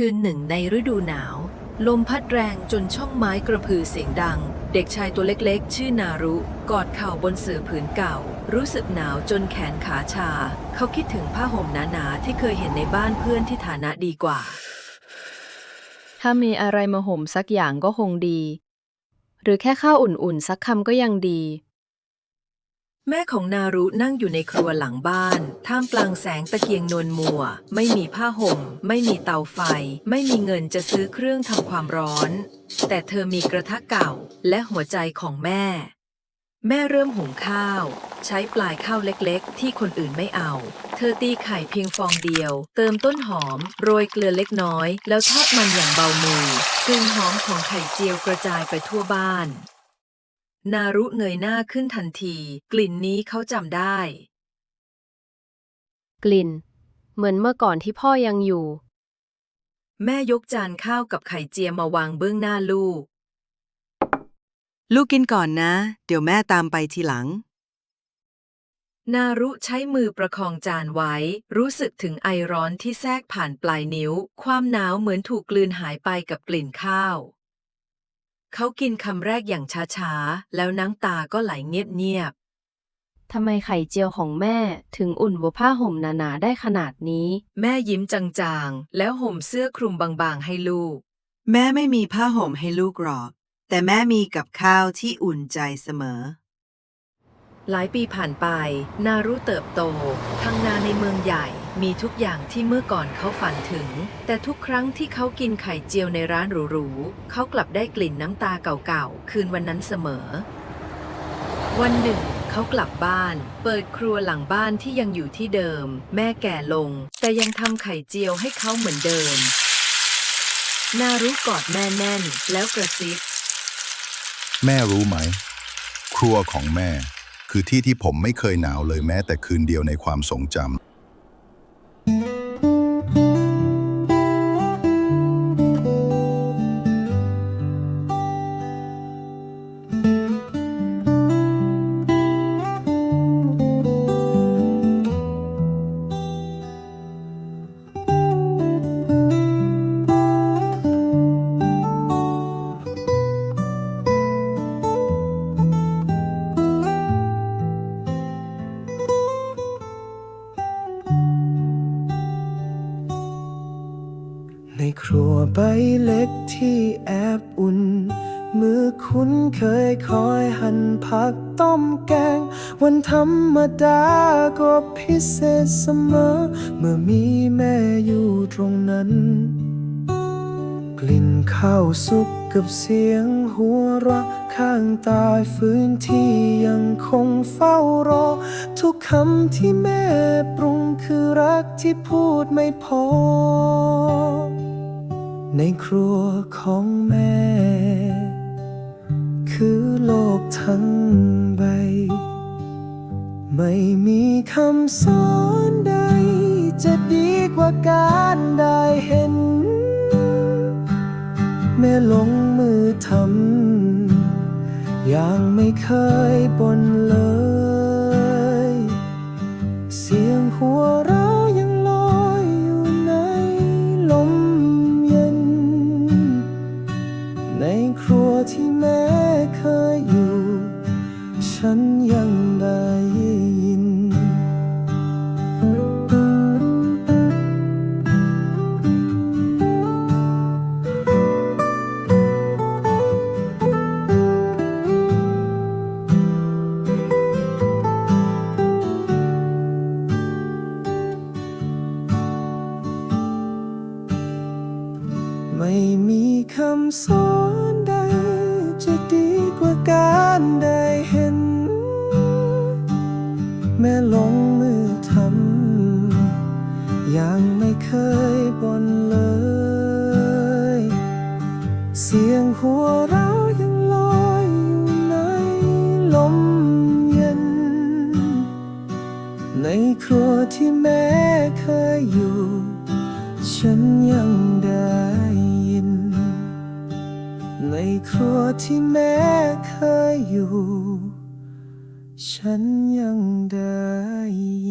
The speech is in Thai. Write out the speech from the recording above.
คืนหนึ่งในฤดูหนาวลมพัดแรงจนช่องไม้กระพือเสียงดังเด็กชายตัวเล็กๆชื่อนารุกอดเข่าบนเสื่อผืนเก่ารู้สึกหนาวจนแขนขาชาเขาคิดถึงผ้าห่มหนาๆที่เคยเห็นในบ้านเพื่อนที่ฐานะดีกว่าถ้ามีอะไรมาห่มสักอย่างก็คงดีหรือแค่ข้าวอุ่นๆสักคำก็ยังดีแม่ของนารุนั่งอยู่ในครัวหลังบ้านท่ามกลางแสงตะเกียงนวลมัวไม่มีผ้าห่มไม่มีเตาไฟไม่มีเงินจะซื้อเครื่องทำความร้อนแต่เธอมีกระทะเก่าและหัวใจของแม่เริ่มหุงข้าวใช้ปลายข้าวเล็กๆที่คนอื่นไม่เอาเธอตีไข่เพียงฟองเดียวเติมต้นหอมโรยเกลือเล็กน้อยแล้วทอดมันอย่างเบามือกลิ่นหอมของไข่เจียวกระจายไปทั่วบ้านนารุเงยหน้าขึ้นทันทีกลิ่นนี้เขาจำได้กลิ่นเหมือนเมื่อก่อนที่พ่อยังอยู่แม่ยกจานข้าวกับไข่เจียวมาวางเบื้องหน้าลูกลูกกินก่อนนะ เดี๋ยวแม่ตามไปทีหลัง นารุใช้มือประคองจานไว้รู้สึกถึงไอร้อนที่แทรกผ่านปลายนิ้วความหนาวเหมือนถูกกลืนหายไปกับกลิ่นข้าวเขากินคำแรกอย่างช้าๆแล้วน้ำตาก็ไหลเงียบทำไมไข่เจียวของแม่ถึงอุ่นกว่าผ้าห่มหนาๆได้ขนาดนี้ๆแม่ยิ้มจางๆแล้วห่มเสื้อคลุมบางๆให้ลูก แม่ไม่มีผ้าห่มให้ลูกหรอก แต่แม่มีกับข้าวที่อุ่นใจเสมอ หลายปีผ่านไปนารุเติบโตทำงานในเมืองใหญ่มีทุกอย่างที่เมื่อก่อนเขาฝันถึงแต่ทุกครั้งที่เขากินไข่เจียวในร้านหรูๆเขากลับได้กลิ่นน้ำตาเก่าๆคืนวันนั้นเสมอวันหนึ่งเขากลับบ้านเปิดครัวหลังบ้านที่ยังอยู่ที่เดิมแม่แก่ลงแต่ยังทำไข่เจียวให้เขาเหมือนเดิมนารุกอดแม่แน่นแล้วกระซิบแม่รู้ไหมครัวของแม่คือที่ที่ผมไม่เคยหนาวเลยแม้แต่คืนเดียวในความทรงจำในครัวใบเล็กที่แอบอุ่นมือคุ้นเคยคอยหั่นผักต้มแกงวันธรรมดาก็พิเศษเสมอเมื่อมีแม่อยู่ตรงนั้นกลิ่นข้าวสุกกับเสียงหัวเราะข้างใต้ฟื้นที่ยังคงเฝ้ารอทุกคำที่แม่ปรุงคือรักที่พูดไม่พอในครัวของแม่คือโลกทั้งใบไม่มีคำสอนใดจะดีกว่าการได้เห็นแม่ลงมือทำอย่างไม่เคยบ่นเลยเสียงหัวเราะยังลอยอยู่ในลมเย็นในครัวที่แม่เคยอยู่ฉันยังได้ยินไม่มีคำสอนใดจะดีกว่าการได้เห็นแม่ลงมือทำอย่างไม่เคยบ่นเลยเสียงหัวเราะยังลอยอยู่ในลมเย็นในครัวที่แม่เคยอยู่ฉันยังได้ยินในครัวที่แม่เคยอยู่ฉันยังได้ยิน